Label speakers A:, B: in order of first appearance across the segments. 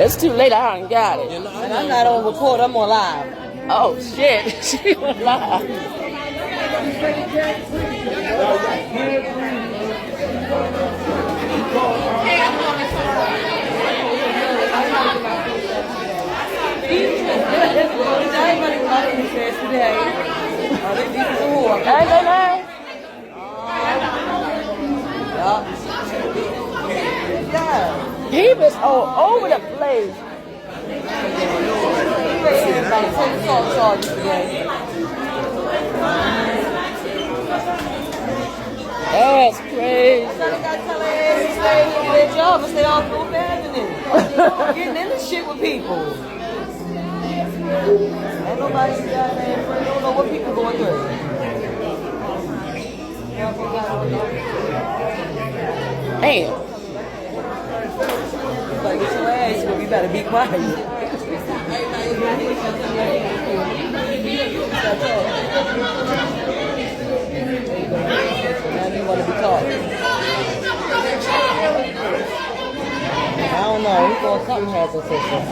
A: It's too late. I haven't got it.
B: And I'm not on record. I'm on live.
A: Oh shit! She went live. He was all over the place. That's crazy.
B: Getting in this shit with people. Ain't nobody don't know what people going through.
A: Damn.
B: Like, get your ass, but you better be quiet. Now you want to be taught. I don't know. He thought something has a system.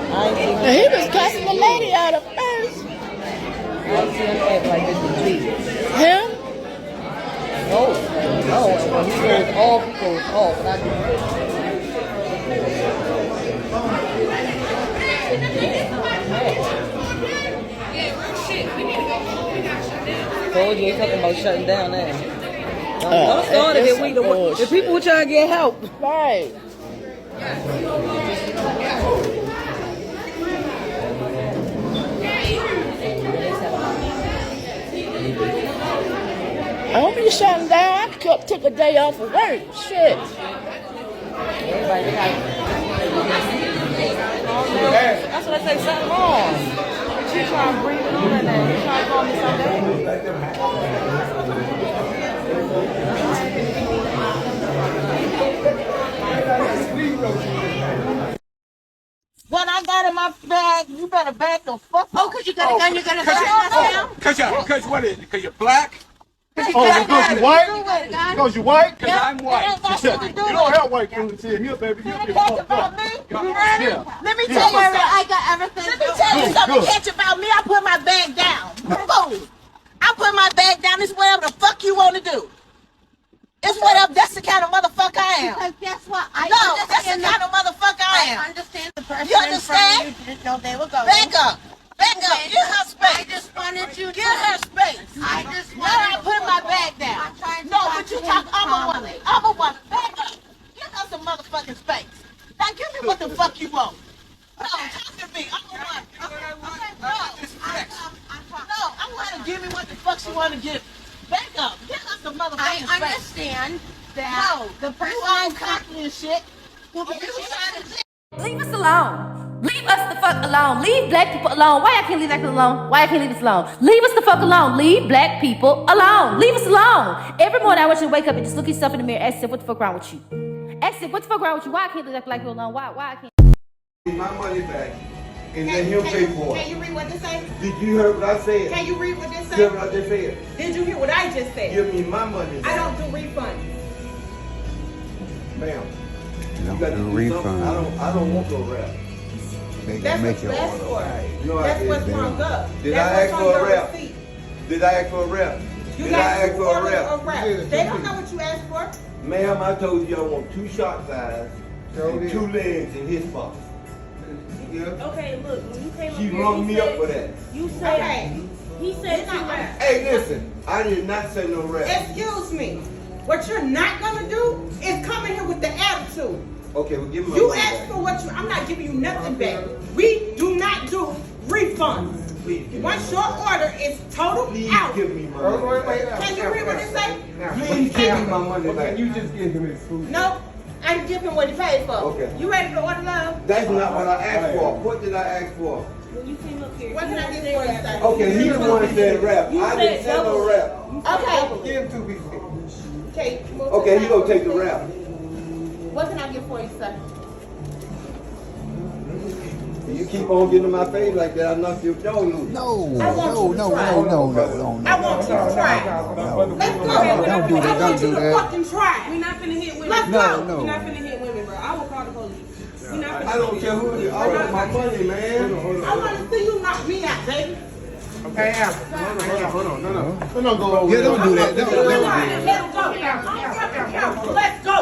B: I ain't seen him.
A: He was cussing the lady out at first.
B: I ain't seen him act like this with me.
A: Him?
B: No. No. When he goes off, he goes off. And I do. Told you ain't talking about shutting down there. Don't start it. The people were trying to get help.
A: Right. I hope you're shutting down. I took a day off of work. Shit.
B: Everybody that's what I say, something wrong. She trying to breathe it on in there. You trying to call me something? What I got in my bag, you better back the fuck up.
C: Oh, because you got a gun, you got a gun.
D: Because what is it? Because you're black?
E: Because you white? Because you white?
D: Because I'm white.
E: You don't have white dudes here, baby. You get fucked up.
C: Yeah. Let me tell you, I got everything. Let me tell you something catch about me. I put my bag down. Boom. I put my bag down. It's whatever the fuck you want to do. It's whatever. That's the kind of motherfucker I am.
F: Because guess what?
C: That's the kind of motherfucker I am.
F: I understand the person
C: You understand?
F: in front of you didn't know they were going.
C: Back up. Back up. Give her space.
F: I just wanted you to.
C: Give her space.
F: I just
C: Now
F: wanted
C: I put my bag down.
F: I'm trying to
C: No,
F: talk
C: but you
F: to
C: talk.
F: him
C: I'm a woman.
F: calmly.
C: I'm a woman. Back up. Give her some motherfucking space. Now give me what the fuck you want. No, talk to me. I'm a woman. Okay, no. I want her to give me what the fuck she want to give. Back up. Give her some motherfucking space.
F: I understand that
C: No,
F: the person
C: you all cocky and shit. You trying to
G: Leave us alone. Leave us the fuck alone. Leave black people alone. Why I can't leave black people alone? Why I can't leave us alone? Leave us the fuck alone. Leave black people alone. Leave us alone. Every morning I want you to wake up and just look yourself in the mirror and ask yourself, what the fuck wrong with you? Ask yourself, what the fuck wrong with you? Why I can't leave black people alone? Why I can't?
E: My money back and let him pay for
H: Can
E: it.
H: you read what this says?
E: Did you hear what I said?
H: Can you read what this
E: Hear
H: says?
E: what I just said?
H: Did you hear what I just said?
E: Give me my money
H: I
E: back.
H: don't do refunds.
E: Ma'am.
I: You don't
E: gotta
I: do
E: do
I: refund.
E: something. I don't want no rap.
I: They
H: That's
I: gonna
H: what
I: make
H: you
I: you
H: asked for.
E: No, I
H: That's what's
E: didn't.
H: wrong up.
E: Did
H: That's
E: I
H: what's
E: ask
H: on
E: for a
H: your
E: rap?
H: receipt.
E: Did I ask for a rap?
H: You
E: Did
H: got
E: I ask
H: two
E: for a
H: orders
E: rap?
H: of rap. They don't know what you asked for.
E: Ma'am, I told you I want 2 shot size and 2 legs in his box. Yeah.
H: Okay, look, when you came
E: She
H: up here,
E: rung
H: you
E: me
H: said,
E: up for that.
H: You said,
C: Okay.
H: he said you rap.
E: Hey, listen, I did not say no rap.
C: Excuse me. What you're not gonna do is come in here with the attitude.
E: Okay, well, give me my
C: You
E: money
C: asked
E: back.
C: for what you. I'm not giving you nothing back. We do not do refunds.
E: Please give me
C: Once
E: my
C: your
E: money.
C: order is total
E: Please
C: out.
E: give me my money back.
C: Can you read what it say?
E: Please give me my money back.
J: You just give him his food.
C: No, I'm giving what he paid for.
E: Okay.
C: You ready to order love?
E: That's not what I asked for. What did I ask for?
H: When you came up here,
C: What can I get for you, sir?
E: Okay, he's the one that said rap.
H: You
E: I
H: said
E: didn't say no
H: double.
E: rap.
C: Okay.
J: Give him 2 pieces.
C: Okay. move
E: Okay,
C: to
E: he
C: the
E: gonna
C: side.
E: take the rap.
C: What can I get for you, sir?
E: You keep on getting in my face like that, I'll knock your jaw loose.
I: No,
C: I want
I: no,
C: you to
I: no,
C: try.
I: no, no, no, no.
C: I want you to try. Let's go.
I: Don't do that,
C: I
I: don't
C: want you
I: do
C: to
I: that.
C: fucking try.
H: we not finna hit women.
C: Let's
I: No,
C: go.
I: no.
H: We not finna hit women, bro. I will call the police. We not finna
E: I don't care who it is. I want my money, man.
C: I want to see you knock me out, baby.
J: Hey, Al. Hold on. No.
E: Don't go over
I: Yeah, don't do that. Don't do
C: Let
I: that.
C: him go. I'm fucking counsel. Let's go.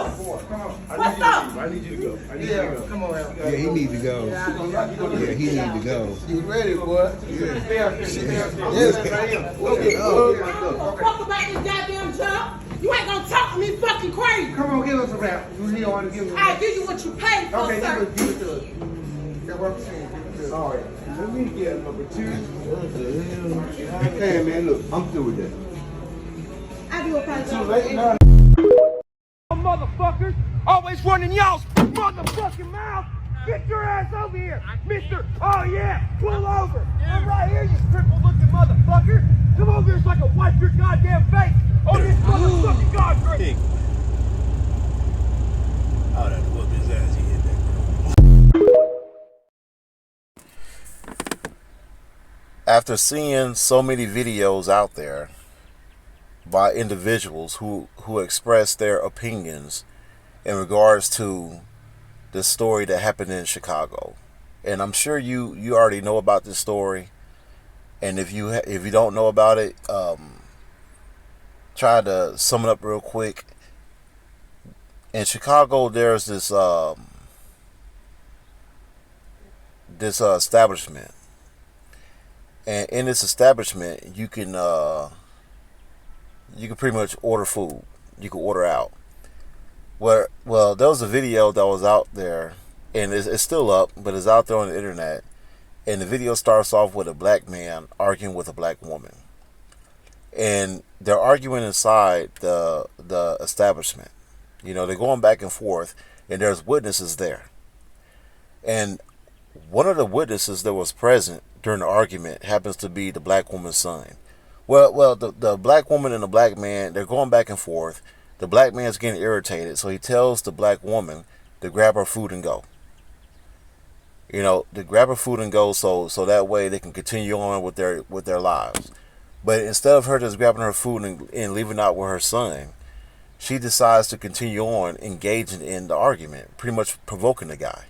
C: What's up?
E: I need you to go. I need
J: Yeah, come on, Al.
I: Yeah, he needs to go. Yeah, he needs to go.
J: You ready, boy? Yes.
C: I don't give a fuck about this goddamn job. You ain't gonna talk to me fucking crazy.
J: Come on, give us a rap. He don't want to give us a
C: I'll
J: rap.
C: give you what you paid for,
J: Okay,
C: sir.
J: give it to us. That's what I'm saying. Give it to us.
E: All right. Let me get number 2. Hey, man, look, I'm through with that.
C: I do apologize.
J: Motherfuckers, always running y'all's motherfucking mouth. Get your ass over here, mister. Oh yeah, pull over. I'm right here, you cripple looking motherfucker. Come over here so I can wipe your goddamn face on this motherfucking concrete.
D: Oh, that whooped his ass. He hit that.
K: After seeing so many videos out there by individuals who express their opinions in regards to the story that happened in Chicago, and I'm sure you already know about this story, and if you don't know about it, try to sum it up real quick. In Chicago, there's this establishment. And in this establishment, you can pretty much order food. You can order out. Well, there was a video that was out there, and it's still up, but it's out there on the internet. And the video starts off with a black man arguing with a black woman, and they're arguing inside the establishment. You know, they're going back and forth, and there's witnesses there. And one of the witnesses that was present during the argument happens to be the black woman's son. Well, the black woman and the black man, they're going back and forth. The black man's getting irritated, so he tells the black woman to grab her food and go. You know, to grab her food and go, so that way they can continue on with their lives. But instead of her just grabbing her food and leaving out with her son, she decides to continue on engaging in the argument, pretty much provoking the guy.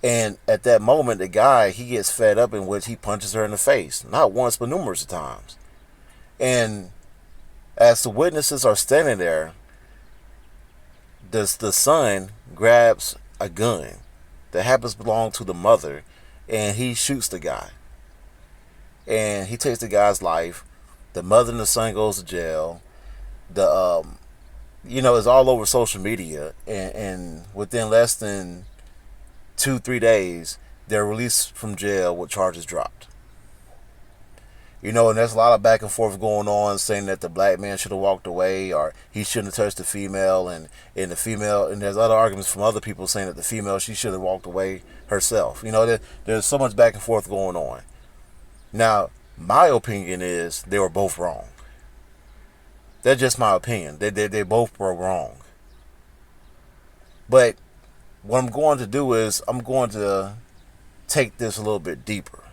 K: And at that moment, the guy, he gets fed up, in which he punches her in the face. Not once, but numerous of times. And as the witnesses are standing there, the son grabs a gun that happens to belong to the mother, and he shoots the guy. And he takes the guy's life. The mother and the son goes to jail. It's all over social media. And within less than 2-3 days, they're released from jail with charges dropped. You know, and there's a lot of back and forth going on, saying that the black man should have walked away, or he shouldn't have touched the female, and the female, and there's other arguments from other people saying that the female, she should have walked away herself. You know, there's so much back and forth going on. Now, my opinion is they were both wrong. That's just my opinion. They both were wrong. But what I'm going to do is I'm going to take this a little bit deeper.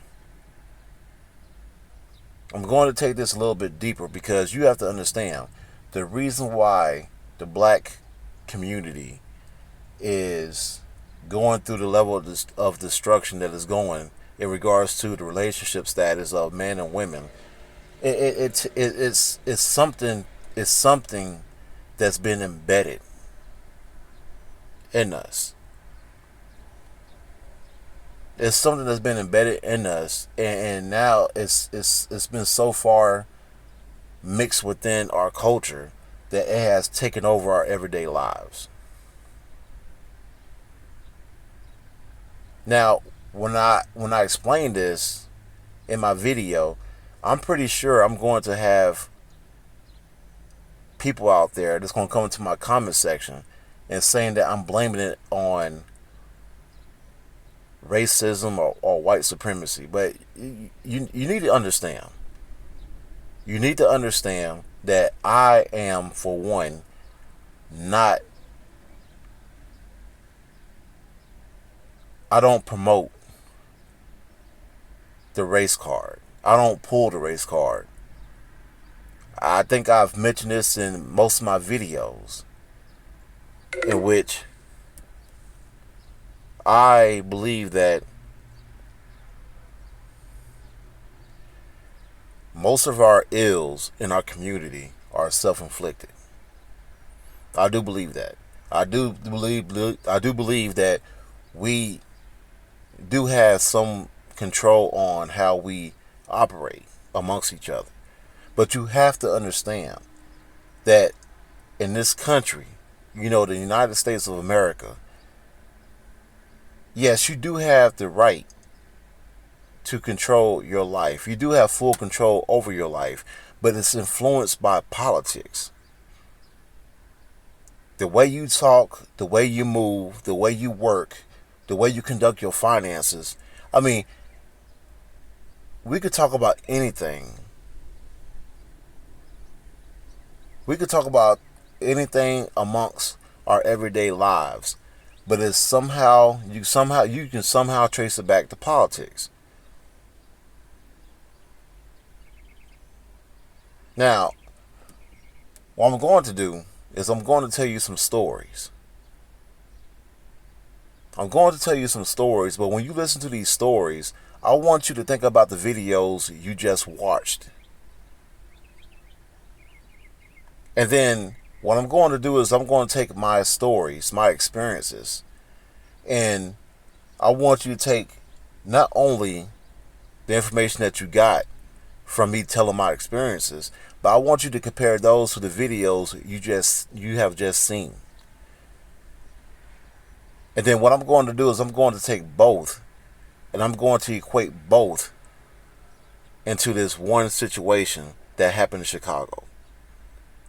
K: I'm going to take this a little bit deeper, because you have to understand the reason why the black community is going through the level of destruction that is going in regards to the relationship status of men and women. It's something that's been embedded in us. It's something that's been embedded in us, and now it's been so far mixed within our culture that it has taken over our everyday lives. Now, when I explain this in my video, I'm pretty sure I'm going to have people out there that's going to come into my comment section and saying that I'm blaming it on racism or white supremacy. But you need to understand. You need to understand that I am, for one, I don't promote the race card. I don't pull the race card. I think I've mentioned this in most of my videos, in which I believe that most of our ills in our community are self-inflicted. I do believe that. I do believe that we do have some control on how we operate amongst each other. But you have to understand that in this country, the United States of America, yes, you do have the right to control your life. You do have full control over your life, but it's influenced by politics. The way you talk, the way you move, the way you work, the way you conduct your finances. I mean, we could talk about anything. We could talk about anything amongst our everyday lives, but it's you can somehow trace it back to politics. Now, what I'm going to do is I'm going to tell you some stories. I'm going to tell you some stories, but when you listen to these stories, I want you to think about the videos you just watched. And then what I'm going to do is I'm going to take my stories, my experiences, and I want you to take not only the information that you got from me telling my experiences, but I want you to compare those to the videos you have just seen. And then what I'm going to do is I'm going to take both, and I'm going to equate both into this one situation that happened in Chicago.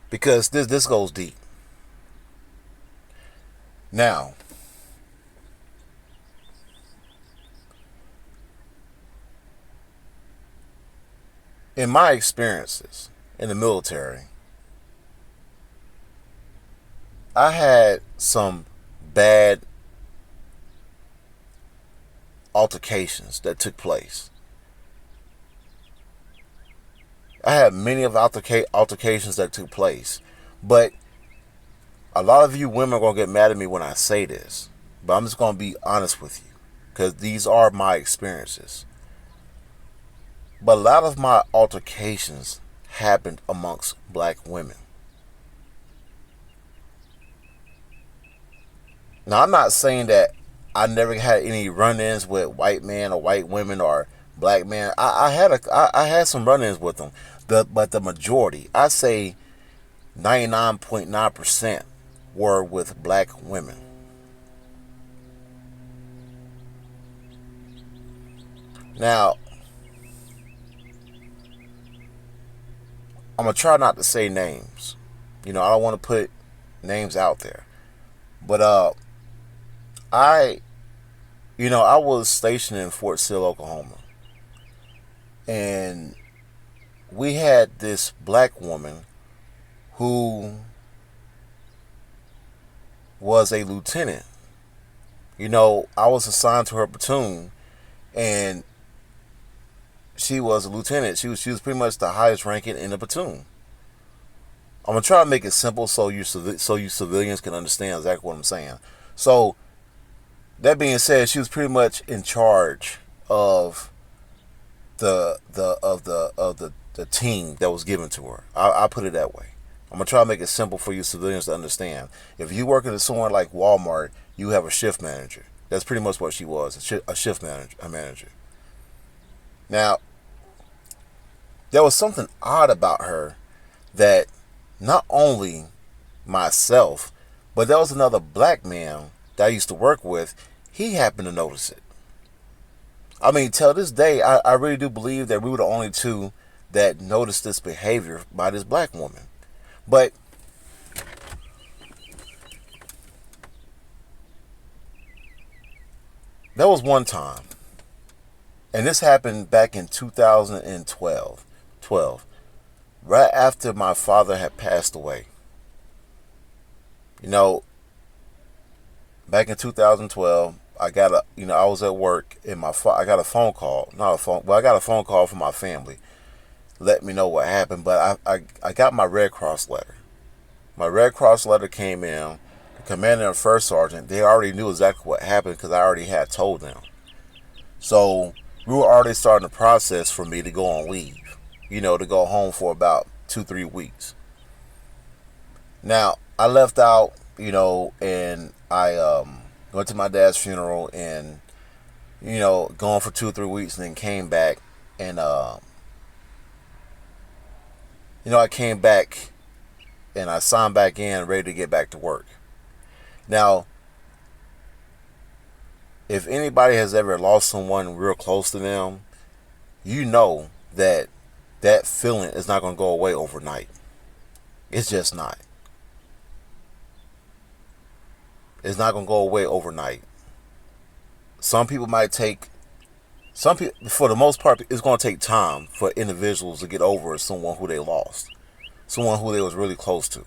K: Because this goes deep. Now, in my experiences in the military, I had some bad altercations that took place. I had many of altercations that took place, but a lot of you women are going to get mad at me when I say this, but I'm just going to be honest with you, because these are my experiences. But a lot of my altercations happened amongst black women. Now, I'm not saying that I never had any run-ins with white men or white women or black men. I had some run-ins with them, but the majority, I say 99.9%, were with black women. Now, I'm gonna try not to say names. I don't want to put names out there, but I was stationed in Fort Sill, Oklahoma, and we had this black woman who was a lieutenant. I was assigned to her platoon, and she was a lieutenant. She was pretty much the highest ranking in the platoon. I'm gonna try to make it simple so you civilians can understand exactly what I'm saying. So, that being said, she was pretty much in charge of the team that was given to her. I put it that way. I'm gonna try to make it simple for you civilians to understand. If you work at somewhere like Walmart, you have a shift manager. That's pretty much what she was, a shift manager, a manager. Now, there was something odd about her that not only myself, but there was another black man that I used to work with. He happened to notice it. I mean, till this day, I really do believe that we were the only two that noticed this behavior by this black woman. But there was one time, and this happened back in 2012, right after my father had passed away. You know, back in 2012, I was at work and I got a phone call, I got a phone call from my family, let me know what happened. But I got my Red Cross letter. My Red Cross letter came in. The commander and first sergeant, they already knew exactly what happened because I already had told them. So we were already starting the process for me to go on leave, to go home for about 2-3 weeks. Now, I left out, and I went to my dad's funeral and, gone for 2 or 3 weeks, and then came back. And, I came back and I signed back in, ready to get back to work. Now, if anybody has ever lost someone real close to them, you know that feeling is not going to go away overnight. It's just not. It's not going to go away overnight. For the most part, it's going to take time for individuals to get over someone who they lost, someone who they was really close to.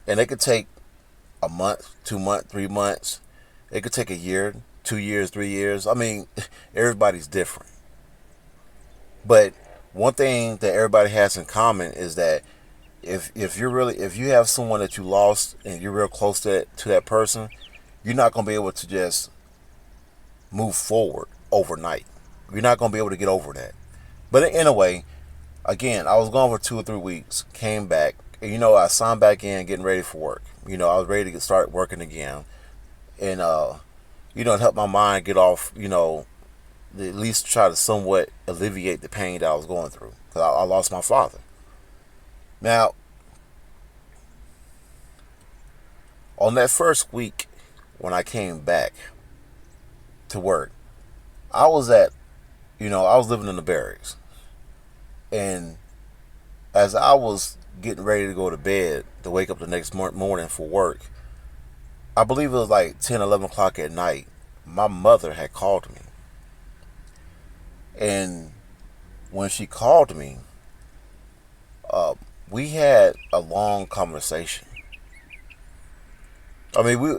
K: And it could take a month, 2 months, 3 months. It could take a year, 2 years, 3 years. I mean, everybody's different. But one thing that everybody has in common is that if you have someone that you lost and you're real close to that person, you're not going to be able to just move forward overnight. You're not going to be able to get over that. But anyway, again, I was gone for 2 or 3 weeks, came back, and I signed back in, getting ready for work. I was ready to start working again, and it helped my mind get off, at least try to somewhat alleviate the pain that I was going through, because I lost my father. Now, on that first week when I came back to work, I was living in the barracks. And as I was getting ready to go to bed to wake up the next morning for work, I believe it was like 10, 11 o'clock at night, my mother had called me. And when she called me, we had a long conversation. I mean, we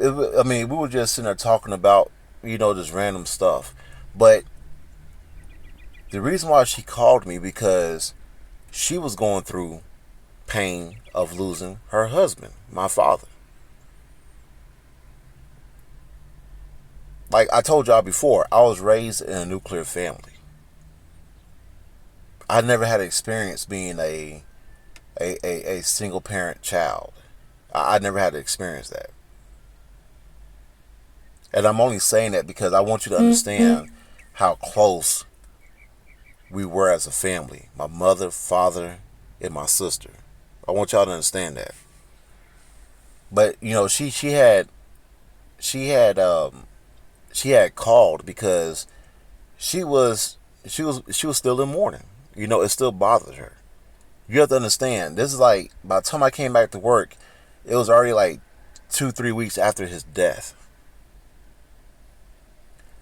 K: were just sitting there talking about, just random stuff. But the reason why she called me, because she was going through pain of losing her husband, my father. Like I told y'all before, I was raised in a nuclear family. I never had experience being a single parent child. I never had to experience that. And I'm only saying that because I want you to understand how close we were as a family. My mother, father, and my sister. I want y'all to understand that. But she had called because she was still in mourning. It still bothered her. You have to understand, this is like, by the time I came back to work, it was already like 2-3 weeks after his death.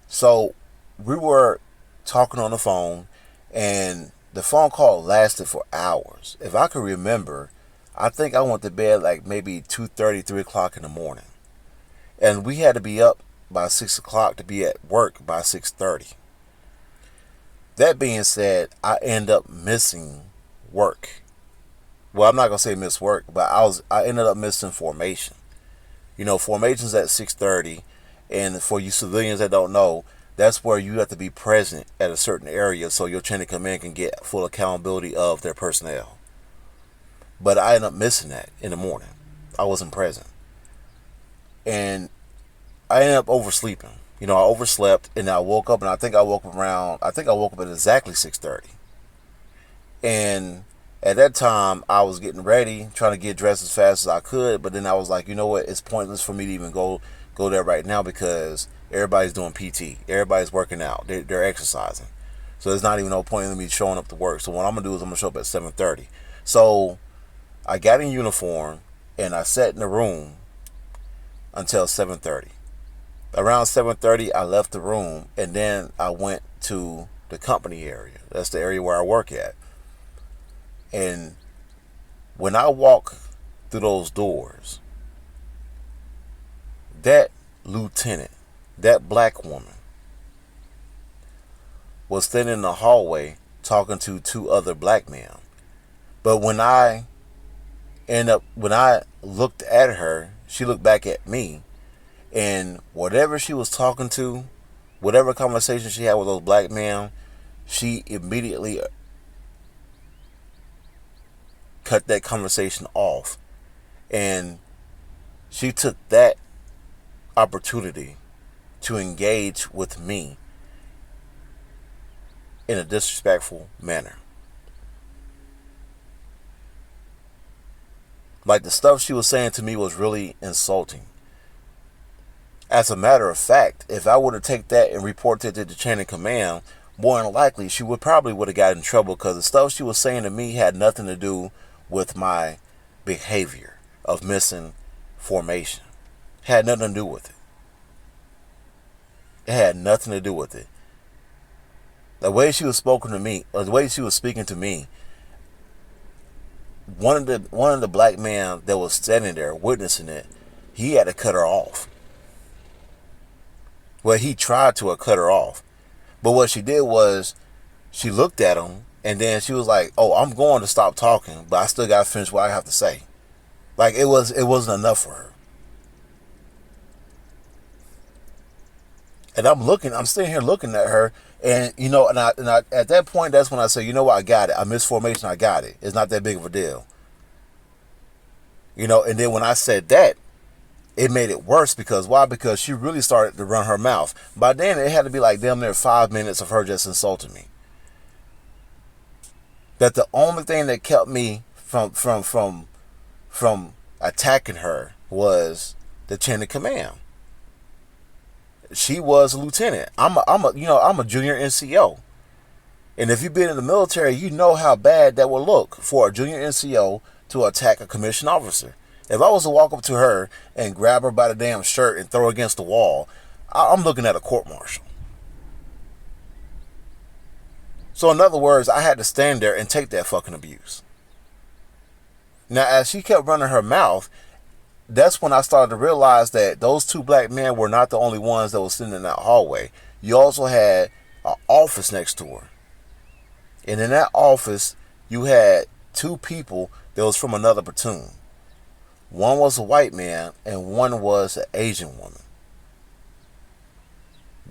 K: So we were talking on the phone, and the phone call lasted for hours. If I could remember, I think I went to bed like maybe 2:30, 3 o'clock in the morning. And we had to be up by 6 o'clock to be at work by 6:30. That being said, I end up missing work. Well, I'm not gonna say miss work, but I ended up missing formation. Formation's at 6:30, and for you civilians that don't know, that's where you have to be present at a certain area so your chain of command can get full accountability of their personnel. But I ended up missing that in the morning. I wasn't present. And I ended up oversleeping. You know, I overslept, and I woke up, and I think I woke up at exactly 6:30. And at that time, I was getting ready, trying to get dressed as fast as I could, but then I was like, you know what? It's pointless for me to even go there right now because everybody's doing PT. Everybody's working out. They're exercising. So there's not even no point in me showing up to work. So what I'm going to do is I'm going to show up at 7:30. So I got in uniform, and I sat in the room until 7:30. Around 7:30, I left the room, and then I went to the company area. That's the area where I work at. And when I walk through those doors, that lieutenant, that black woman, was standing in the hallway talking to two other black men. But when I looked at her, she looked back at me, and whatever she was talking to, whatever conversation she had with those black men, she immediately cut that conversation off. And she took that opportunity to engage with me in a disrespectful manner. Like, the stuff she was saying to me was really insulting. As a matter of fact, if I were to take that and report it to the chain of command, more than likely she probably would have got in trouble, because the stuff she was saying to me had nothing to do with my behavior of missing formation. Had nothing to do with it. It had nothing to do with it. The way she was speaking to me, one of the black men that was standing there witnessing it, he had to cut her off. Well, he tried to cut her off. But what she did was, she looked at him, and then she was like, oh, I'm going to stop talking, but I still got to finish what I have to say. Like, it wasn't enough for her. And I'm sitting here looking at her, and you know, and I at that point, that's when I say, you know what, I got it. I missed formation, I got it. It's not that big of a deal. You know, and then when I said that, it made it worse, because why? Because she really started to run her mouth. By then, it had to be like damn near 5 minutes of her just insulting me. That the only thing that kept me from attacking her was the chain of command. She was a lieutenant. I'm a junior NCO. And if you've been in the military, you know how bad that would look for a junior NCO to attack a commissioned officer. If I was to walk up to her and grab her by the damn shirt and throw her against the wall, I'm looking at a court-martial. So in other words, I had to stand there and take that fucking abuse. Now, as she kept running her mouth, that's when I started to realize that those two black men were not the only ones that were sitting in that hallway. You also had an office next to her. And in that office, you had two people that was from another platoon. One was a white man and one was an Asian woman.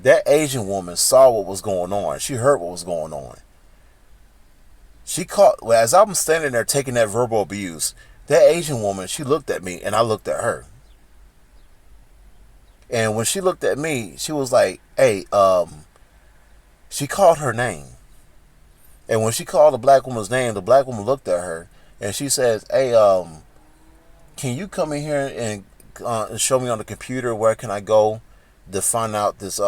K: That Asian woman saw what was going on. She heard what was going on. As I'm standing there taking that verbal abuse, that Asian woman, she looked at me and I looked at her. And when she looked at me, she was like, hey, she called her name. And when she called the black woman's name, the black woman looked at her and she says, hey, can you come in here and show me on the computer where can I go to find out this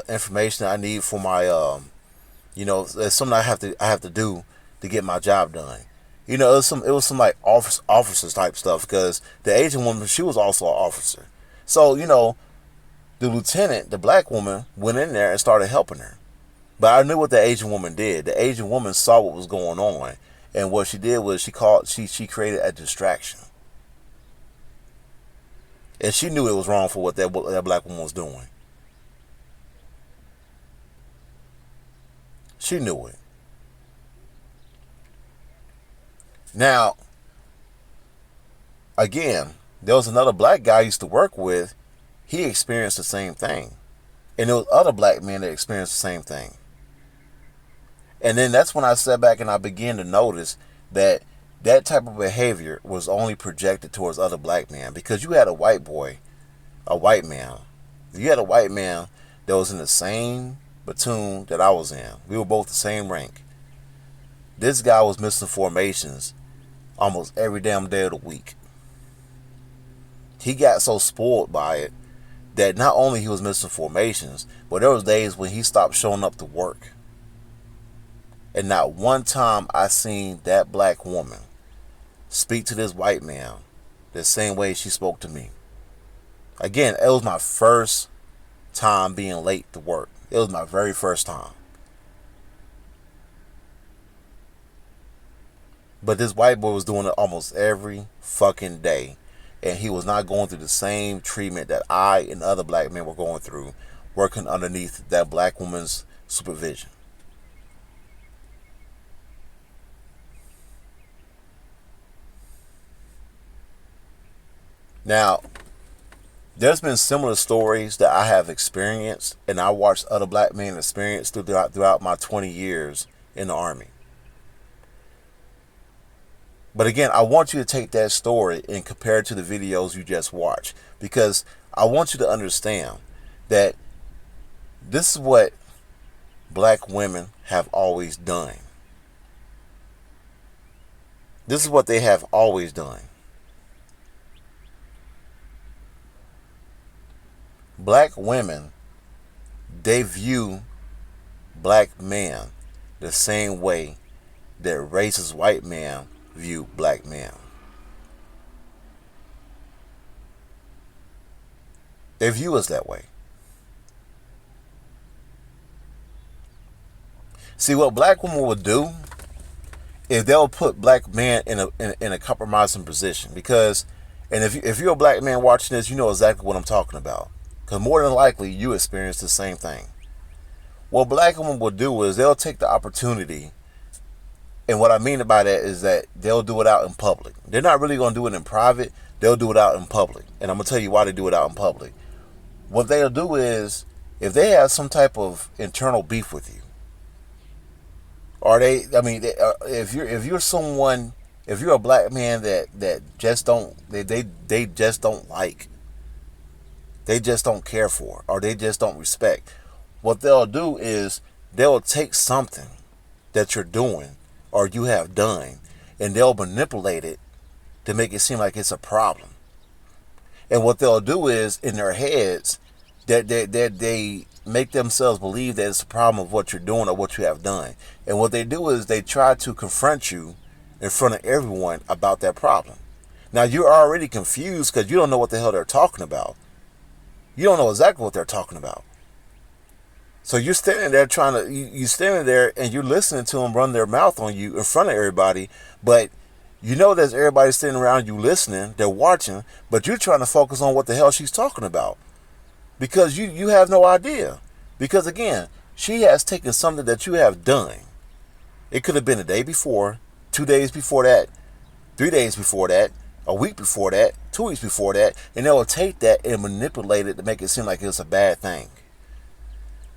K: information I need for my there's something I have to do to get my job done. You know, it was some like officers type stuff, because the Asian woman, she was also an officer. So, you know, the lieutenant, the black woman, went in there and started helping her. But I knew what the Asian woman did. The Asian woman saw what was going on, and what she did was she created a distraction. And she knew it was wrong for what that black woman was doing. She knew it. Now, again, there was another black guy I used to work with. He experienced the same thing. And there was other black men that experienced the same thing. And then that's when I sat back and I began to notice that type of behavior was only projected towards other black men. Because you had a white boy a white man. If you had a white man that was in the same platoon that I was in, we were both the same rank. This guy was missing formations almost every damn day of the week. He got so spoiled by it that not only he was missing formations, but there was days when he stopped showing up to work. And not one time I seen that black woman speak to this white man the same way she spoke to me. Again, it was my first time being late to work. It was my very first time. But this white boy was doing it almost every fucking day. And he was not going through the same treatment that I and other black men were going through, working underneath that black woman's supervision. Now, there's been similar stories that I have experienced, and I watched other black men experience throughout my 20 years in the Army. But again, I want you to take that story and compare it to the videos you just watched, because I want you to understand that this is what black women have always done. This is what they have always done. Black women, they view black men the same way that racist white men view black men. They view us that way. See, what black women will do is they'll put black men in a compromising position, because, and if you're a black man watching this, you know exactly what I'm talking about. Because more than likely, you experience the same thing. What black women will do is they'll take the opportunity, and what I mean by that is that they'll do it out in public. They're not really going to do it in private. They'll do it out in public. And I'm going to tell you why they do it out in public. What they'll do is, if they have some type of internal beef with you, or if you're someone, if you're a black man that just don't, they just don't like, they just don't care for, or they just don't respect, what they'll do is they'll take something that you're doing or you have done, and they'll manipulate it to make it seem like it's a problem. And what they'll do is, in their heads, that they make themselves believe that it's a problem of what you're doing or what you have done. And what they do is they try to confront you in front of everyone about that problem. Now, you're already confused because you don't know what the hell they're talking about. You don't know exactly what they're talking about. So you're standing there you're standing there and you're listening to them run their mouth on you in front of everybody, but you know there's everybody sitting around you listening, they're watching, but you're trying to focus on what the hell she's talking about. Because you have no idea. Because again, she has taken something that you have done. It could have been a day before, 2 days before that, 3 days before that, a week before that, 2 weeks before that, and they'll take that and manipulate it to make it seem like it's a bad thing.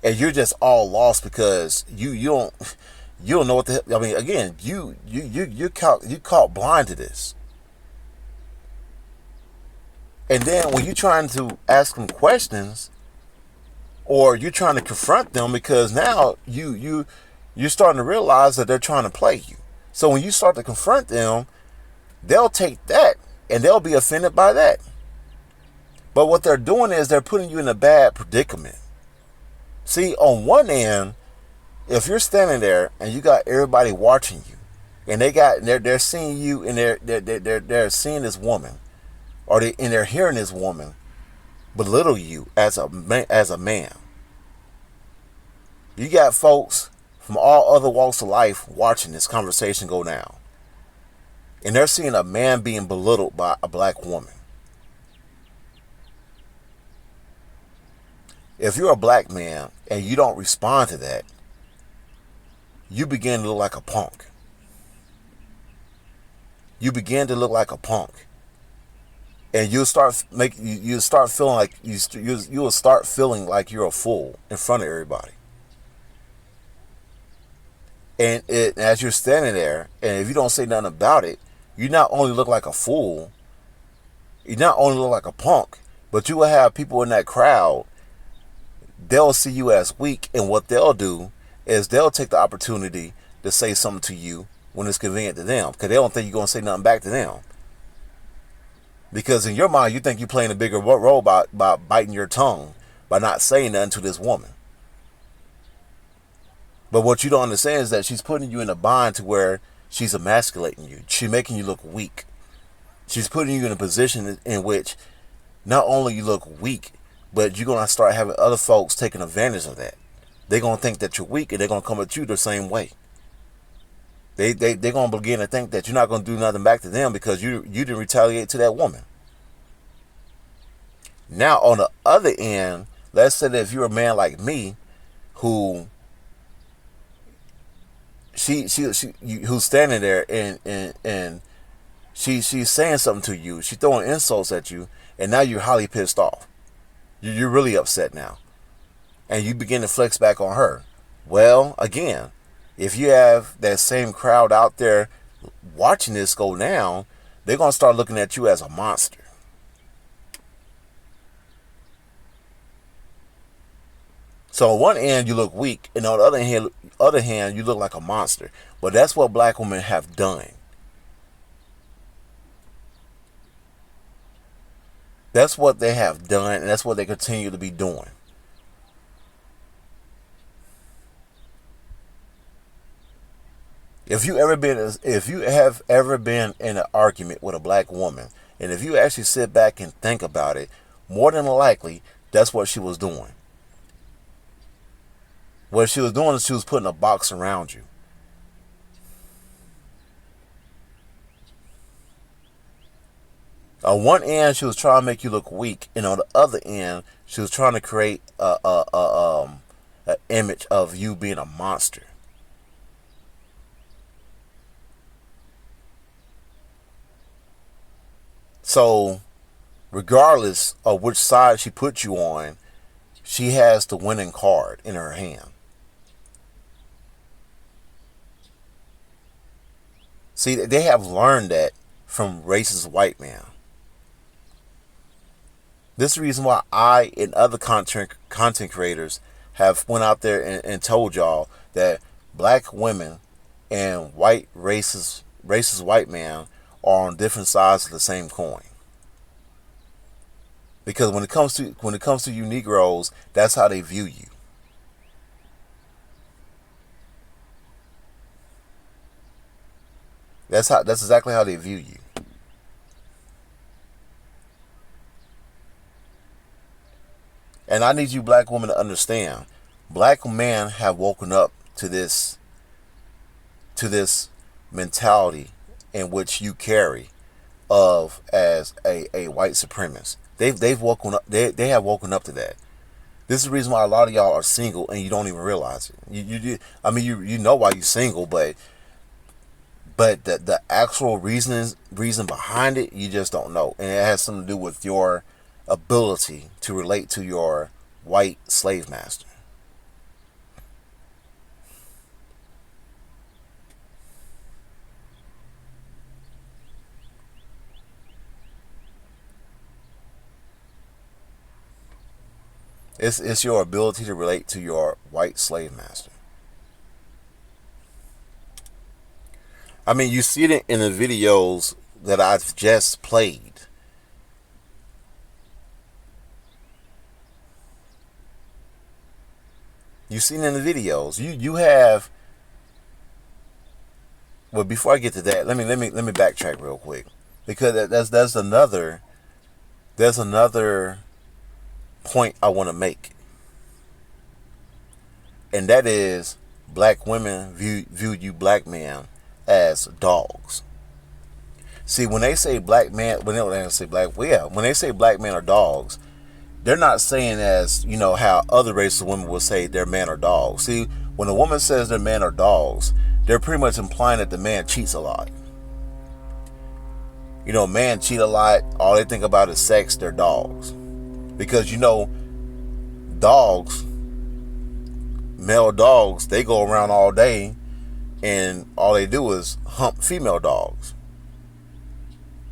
K: And you're just all lost because you don't know what the hell. I mean, again, you caught blind to this. And then when you're trying to ask them questions, or you're trying to confront them, because now you're starting to realize that they're trying to play you. So when you start to confront them, they'll take that and they'll be offended by that. But what they're doing is they're putting you in a bad predicament. See, on one end, if you're standing there and you got everybody watching you, and they're seeing you, and they're seeing this woman, or they're hearing this woman belittle you as a man. You got folks from all other walks of life watching this conversation go down, and they're seeing a man being belittled by a black woman. If you're a black man and you don't respond to that, you begin to look like a punk. You begin to look like a punk. And you'll start feeling like you'll start feeling like you're a fool in front of everybody. And as you're standing there, and if you don't say nothing about it, you not only look like a fool, you not only look like a punk, But you will have people in that crowd, they'll see you as weak, and what they'll do is they'll take the opportunity to say something to you when it's convenient to them, because they don't think you're going to say nothing back to them. Because in your mind, you think you're playing a bigger role by biting your tongue, by not saying nothing to this woman. But what you don't understand is that she's putting you in a bind to where she's emasculating you. She's making you look weak. She's putting you in a position in which not only you look weak, but you're going to start having other folks taking advantage of that. They're going to think that you're weak, and they're going to come at you the same way. They're going to begin to think that you're not going to do nothing back to them because you didn't retaliate to that woman. Now, on the other end, let's say that if you're a man like me, who's standing there and she's saying something to you, she's throwing insults at you, and now you're highly pissed off. You're really upset now, and you begin to flex back on her. Well, again, if you have that same crowd out there watching this go down, they're going to start looking at you as a monster. So on one end, you look weak, and on the other hand, you look like a monster. But that's what black women have done. That's what they have done, and that's what they continue to be doing. If you have ever been in an argument with a black woman, and if you actually sit back and think about it, more than likely, that's what she was doing. What she was doing is she was putting a box around you. On one end, she was trying to make you look weak, and on the other end, she was trying to create an image of you being a monster. So, regardless of which side she puts you on, she has the winning card in her hand. See, they have learned that from racist white men. This is the reason why I and other content creators have went out there and told y'all that black women and white racist white men are on different sides of the same coin. Because when it comes to you Negroes, that's how they view you. That's exactly how they view you. And I need you black women to understand, black men have woken up to this mentality in which you carry of as a white supremacist. They've woken up. They have woken up to that. This is the reason why a lot of y'all are single and you don't even realize it. You know why you're single, but the actual reason behind it, you just don't know, and it has something to do with your ability to relate to your white slave master. It's your ability to relate to your white slave master. I mean, you see it in the videos that I've just played. You've seen it in the videos. You have. Well, before I get to that, let me backtrack real quick, because there's another point I want to make, and that is black women view you black men as dogs. See, when they say black man, when they say black men are dogs, they're not saying as, how other races of women will say their men are dogs. See, when a woman says their men are dogs, they're pretty much implying that the man cheats a lot. Man cheat a lot, all they think about is sex, they're dogs. Because dogs, male dogs, they go around all day and all they do is hump female dogs.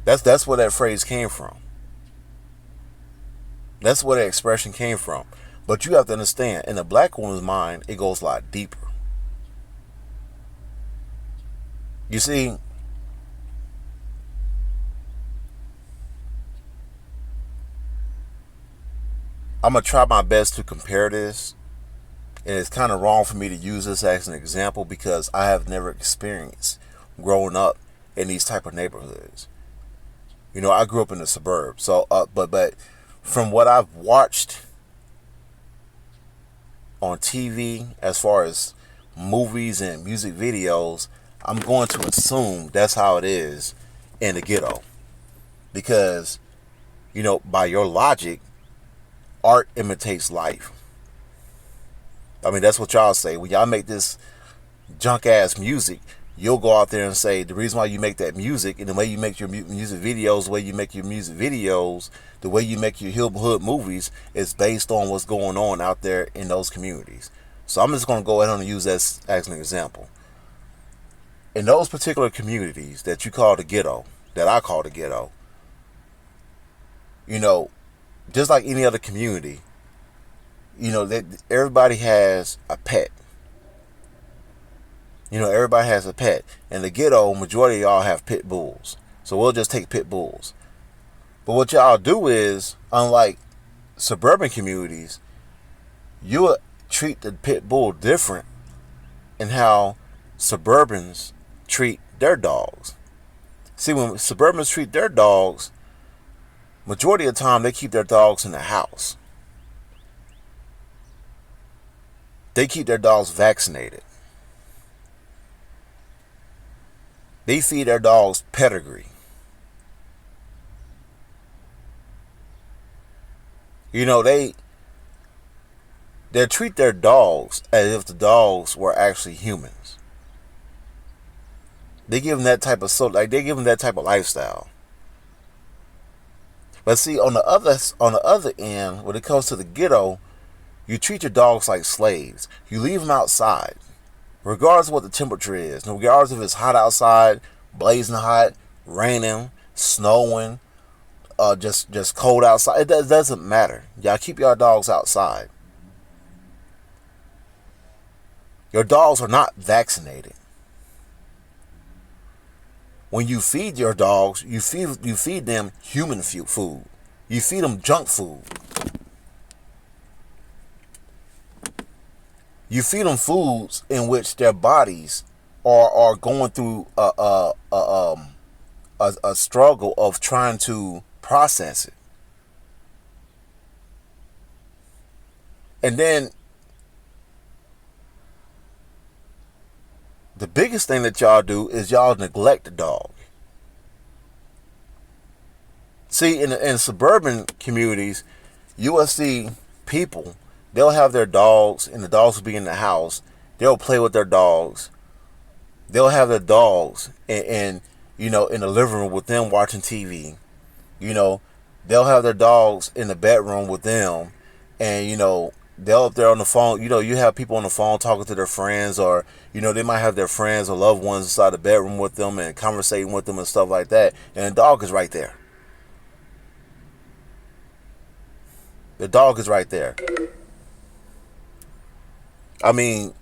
K: That's where that phrase came from. That's where the expression came from. But you have to understand, in a black woman's mind, it goes a lot deeper. You see, I'm going to try my best to compare this. And it's kind of wrong for me to use this as an example because I have never experienced growing up in these type of neighborhoods. You know, I grew up in the suburbs. So, but from what I've watched on TV, as far as movies and music videos, I'm going to assume that's how it is in the ghetto. Because, you know, by your logic, art imitates life. I mean, that's what y'all say. When y'all make this junk ass music, you'll go out there and say the reason why you make that music and the way you make your music videos, the way you make your music videos, the way you make your hood movies is based on what's going on out there in those communities. So I'm just going to go ahead and use that as an example. In those particular communities that you call the ghetto, that I call the ghetto, you know, just like any other community, you know, everybody has a pet. You know, everybody has a pet. In the ghetto, majority of y'all have pit bulls. So we'll just take pit bulls. But what y'all do is, unlike suburban communities, you'll treat the pit bull different in how suburbans treat their dogs. See, when suburbans treat their dogs, majority of the time they keep their dogs in the house. They keep their dogs vaccinated. They feed their dogs pedigree. You know, they treat their dogs as if the dogs were actually humans. They give them that type of they give them that type of lifestyle. But see, on the other end, when it comes to the ghetto, you treat your dogs like slaves. You leave them outside, regardless of what the temperature is. Regardless if it's hot outside, blazing hot, raining, snowing, just cold outside. It doesn't matter. Y'all keep your dogs outside. Your dogs are not vaccinated. When you feed your dogs, you feed them human food. You feed them junk food. You feed them foods in which their bodies are going through a struggle of trying to process it. And then the biggest thing that y'all do is y'all neglect the dog. See, in suburban communities, you will see people, they'll have their dogs, and the dogs will be in the house. They'll play with their dogs. They'll have their dogs in you know, in the living room with them watching TV. You know, they'll have their dogs in the bedroom with them, and you know, they'll up there on the phone. You know, you have people on the phone talking to their friends, or you know, they might have their friends or loved ones inside the bedroom with them and conversating with them and stuff like that. And the dog is right there. The dog is right there. I mean,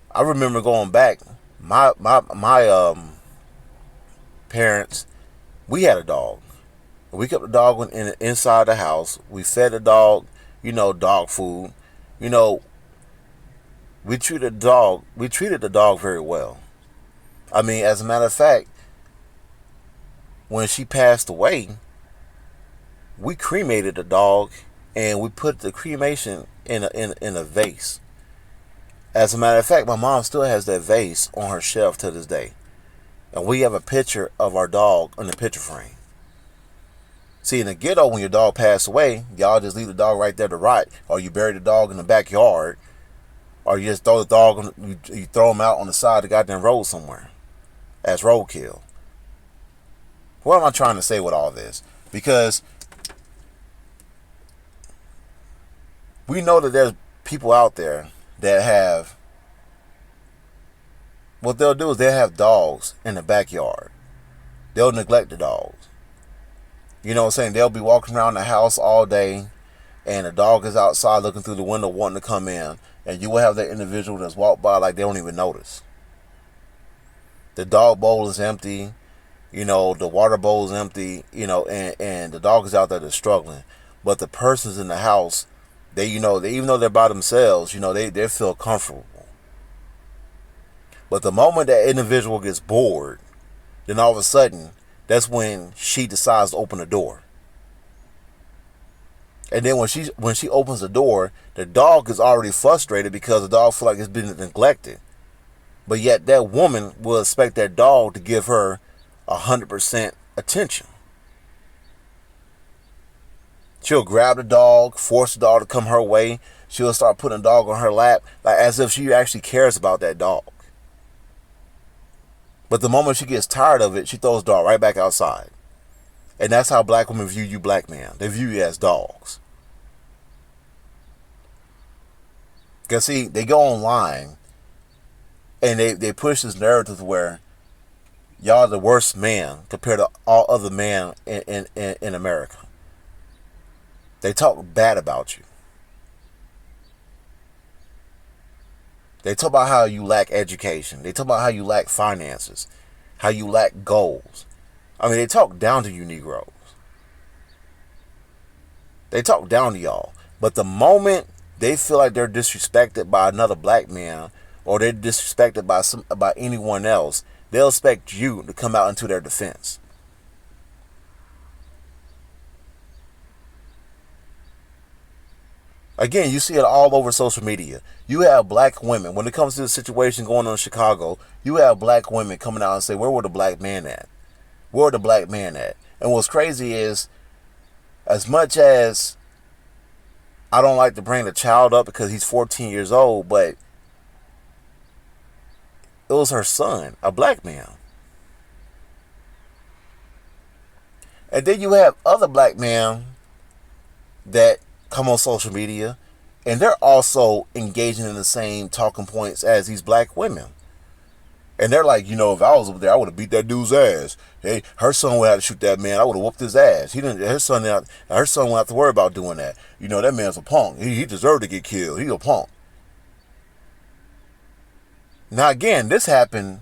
K: I remember going back. My parents, we had a dog. We kept the dog inside the house. We fed the dog, you know, dog food. You know, we treated the dog very well. I mean, as a matter of fact, when she passed away, we cremated the dog and we put the cremation in a vase. As a matter of fact, my mom still has that vase on her shelf to this day. And we have a picture of our dog on the picture frame. See, in the ghetto, when your dog passed away, y'all just leave the dog right there to rot, or you bury the dog in the backyard, or you just throw the dog, you throw him out on the side of the goddamn road somewhere as roadkill. What am I trying to say with all this? Because we know that there's people out there that have, what they'll do is they'll have dogs in the backyard. They'll neglect the dogs. You know what I'm saying? They'll be walking around the house all day. and the dog is outside looking through the window wanting to come in, and you will have that individual that's walked by like they don't even notice. The dog bowl is empty, you know, the water bowl is empty, you know, and the dog is out there that's struggling. But the person's in the house, they, you know, even though they're by themselves, you know, they feel comfortable. But the moment that individual gets bored, then all of a sudden, that's when she decides to open the door. And then when she opens the door, the dog is already frustrated because the dog feels like it's been neglected. But yet that woman will expect that dog to give her 100% attention. She'll grab the dog, force the dog to come her way. She'll start putting the dog on her lap, like as if she actually cares about that dog. But the moment she gets tired of it, she throws the dog right back outside. And that's how black women view you black men. They view you as dogs. Because see, they go online and they push this narrative where y'all are the worst man compared to all other men in America. They talk bad about you. They talk about how you lack education. They talk about how you lack finances, how you lack goals. I mean, they talk down to you Negroes. They talk down to y'all. But the moment they feel like they're disrespected by another black man, or they're disrespected by anyone else, they'll expect you to come out into their defense. Again, you see it all over social media. You have black women, when it comes to the situation going on in Chicago, you have black women coming out and say, where were the black men at? Where the black man at? And what's crazy is, as much as I don't like to bring the child up because he's 14 years old, but it was her son, a black man. And then you have other black men that come on social media, and they're also engaging in the same talking points as these black women. And they're like, you know, if I was up there, I would have beat that dude's ass. Hey, her son would have to shoot that man. I would have whooped his ass. Her son won't have to worry about doing that. You know, that man's a punk. He deserved to get killed. He's a punk. Now, again, this happened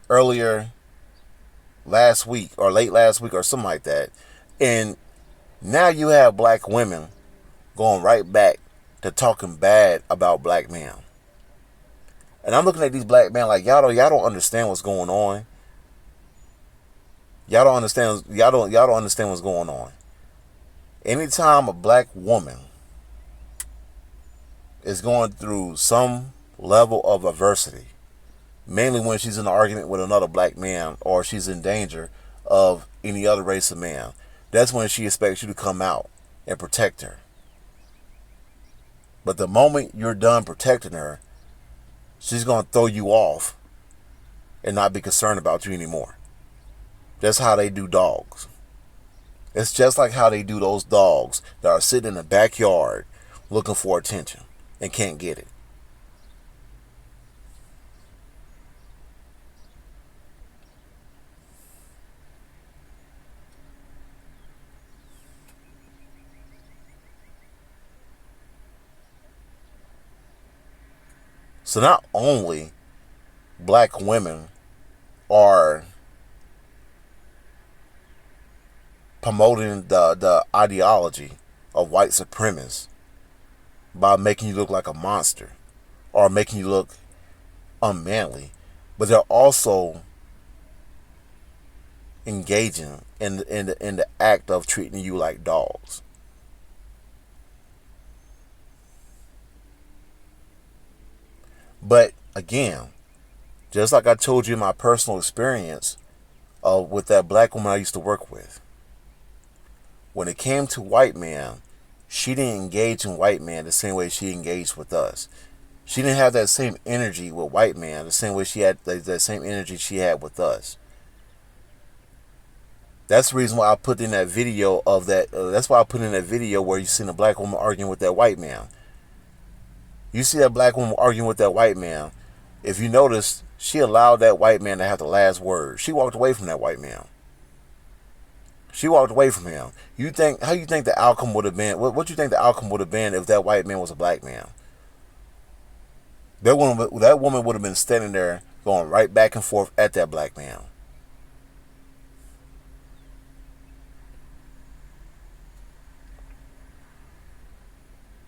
K: earlier last week or late last week or something like that. And now you have black women going right back to talking bad about black men. And I'm looking at these black men like, y'all don't understand what's going on. Y'all don't understand what's going on. Anytime a black woman is going through some level of adversity, mainly when she's in an argument with another black man or she's in danger of any other race of man, that's when she expects you to come out and protect her. But the moment you're done protecting her, she's going to throw you off and not be concerned about you anymore. That's how they do dogs. It's just like how they do those dogs that are sitting in the backyard looking for attention and can't get it. So not only black women are promoting the ideology of white supremacists by making you look like a monster or making you look unmanly, but they're also engaging in the act of treating you like dogs. But again, just like I told you in my personal experience with that black woman I used to work with, when it came to white man, she didn't engage in white man the same way she engaged with us. She didn't have that same energy with white man the same way she had that same energy she had with us. That's the reason why I put in that video of that. That's why I put in that video where you seen a black woman arguing with that white man. You see that black woman arguing with that white man. If you notice, she allowed that white man to have the last word. She walked away from that white man. She walked away from him. How you think the outcome would have been? What you think the outcome would have been if that white man was a black man? That woman would have been standing there going right back and forth at that black man.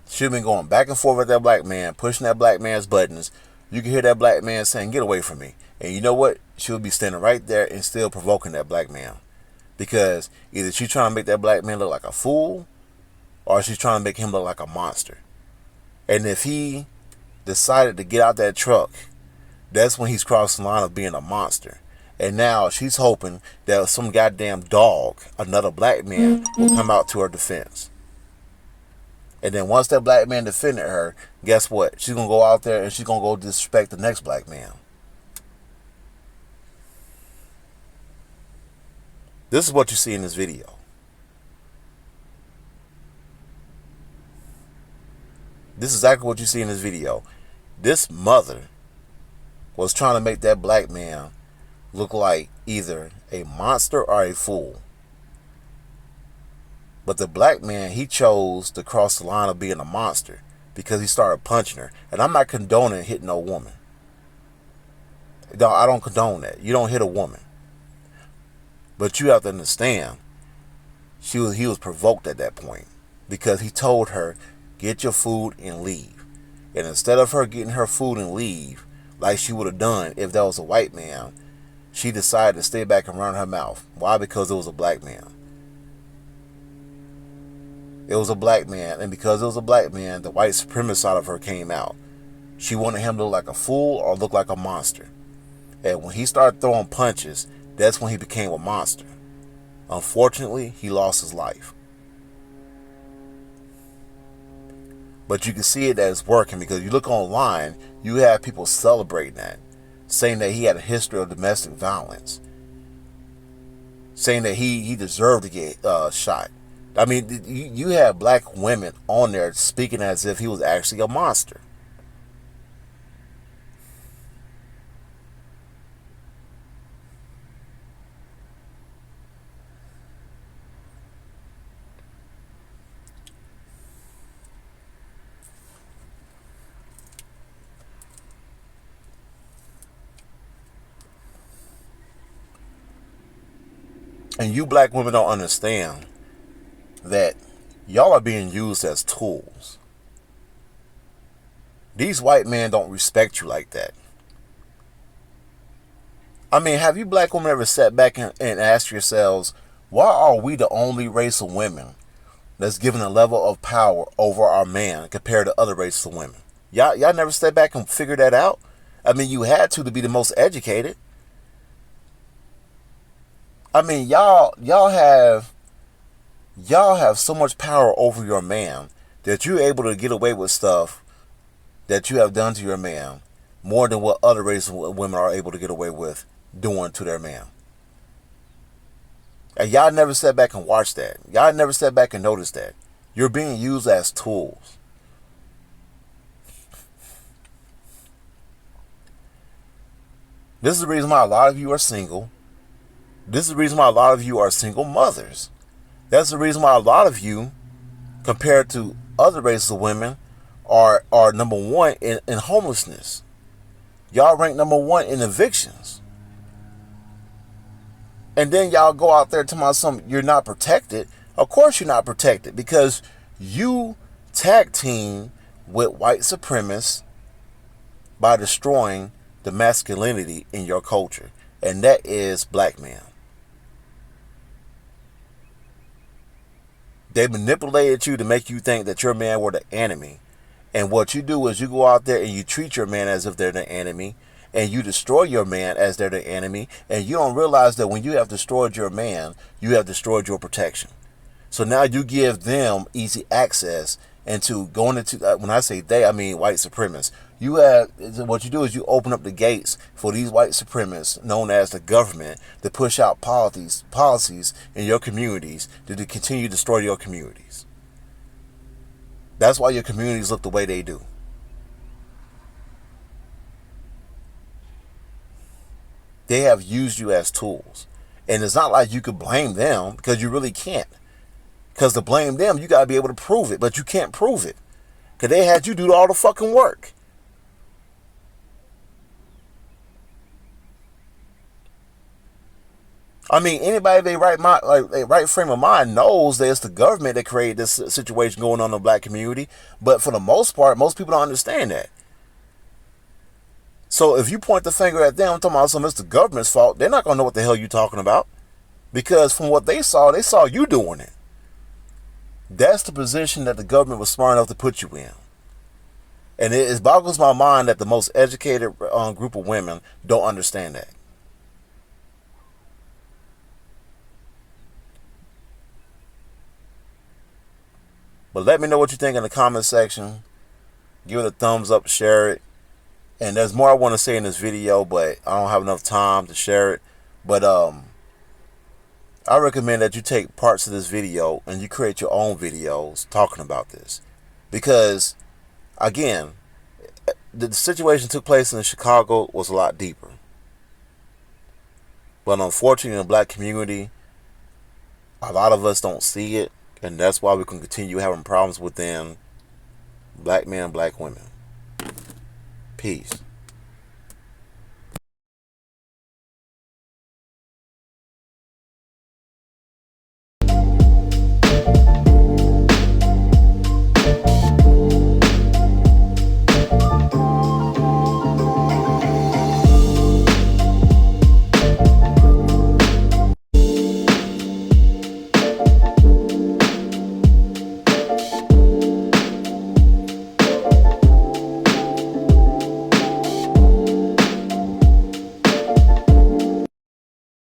K: She'd been going back and forth with that black man, pushing that black man's buttons. You can hear that black man saying, "Get away from me." And you know what? She'll be standing right there and still provoking that black man. Because either she's trying to make that black man look like a fool, or she's trying to make him look like a monster. And if he decided to get out that truck, that's when he's crossing the line of being a monster. And now she's hoping that some goddamn dog, another black man, will come out to her defense. And then once that black man defended her, guess what? She's going to go out there and she's going to go disrespect the next black man. This is what you see in this video. This is exactly what you see in this video. This mother was trying to make that black man look like either a monster or a fool. But the black man, he chose to cross the line of being a monster because he started punching her. And I'm not condoning hitting no woman. No, I don't condone that. You don't hit a woman. But you have to understand, he was provoked at that point because he told her, "Get your food and leave." And instead of her getting her food and leave, like she would have done if that was a white man, she decided to stay back and run her mouth. Why? Because it was a black man. It was a black man, and because it was a black man, the white supremacist side of her came out. She wanted him to look like a fool or look like a monster. And when he started throwing punches, that's when he became a monster. Unfortunately, he lost his life. But you can see it that it's working because you look online, you have people celebrating that, saying that he had a history of domestic violence, saying that he deserved to get shot. I mean, you have black women on there speaking as if he was actually a monster. And you black women don't understand that y'all are being used as tools. These white men don't respect you like that. I mean, have you black women ever sat back and asked yourselves, why are we the only race of women that's given a level of power over our man compared to other races of women? Y'all never sat back and figured that out? I mean, you had to be the most educated. I mean, y'all have so much power over your man that you're able to get away with stuff that you have done to your man more than what other races of women are able to get away with doing to their man. And y'all never sat back and watched that. Y'all never sat back and noticed that. You're being used as tools. This is the reason why a lot of you are single. This is the reason why a lot of you are single mothers. That's the reason why a lot of you, compared to other races of women, are number one in homelessness. Y'all rank number one in evictions. And then y'all go out there to something, you're not protected. Of course you're not protected because you tag team with white supremacists by destroying the masculinity in your culture. And that is black man. They manipulated you to make you think that your man were the enemy. And what you do is you go out there and you treat your man as if they're the enemy. And you destroy your man as they're the enemy. And you don't realize that when you have destroyed your man, you have destroyed your protection. So now you give them easy access into going into, when I say they, I mean white supremacists. What you do is you open up the gates for these white supremacists, known as the government, to push out policies in your communities to continue to destroy your communities. That's why your communities look the way they do. They have used you as tools. And it's not like you could blame them, because you really can't. Because to blame them, you got to be able to prove it. But you can't prove it, because they had you do all the fucking work. I mean, anybody they right frame of mind knows that it's the government that created this situation going on in the black community. But for the most part, most people don't understand that. So if you point the finger at them, talking about something it's the government's fault, they're not gonna know what the hell you're talking about, because from what they saw you doing it. That's the position that the government was smart enough to put you in. And it boggles my mind that the most educated group of women don't understand that. But let me know what you think in the comment section. Give it a thumbs up, share it. And there's more I want to say in this video, but I don't have enough time to share it. But I recommend that you take parts of this video and you create your own videos talking about this. Because, again, the situation took place in Chicago was a lot deeper. But unfortunately, in the black community, a lot of us don't see it. And that's why we can continue having problems within black men and black women. Peace.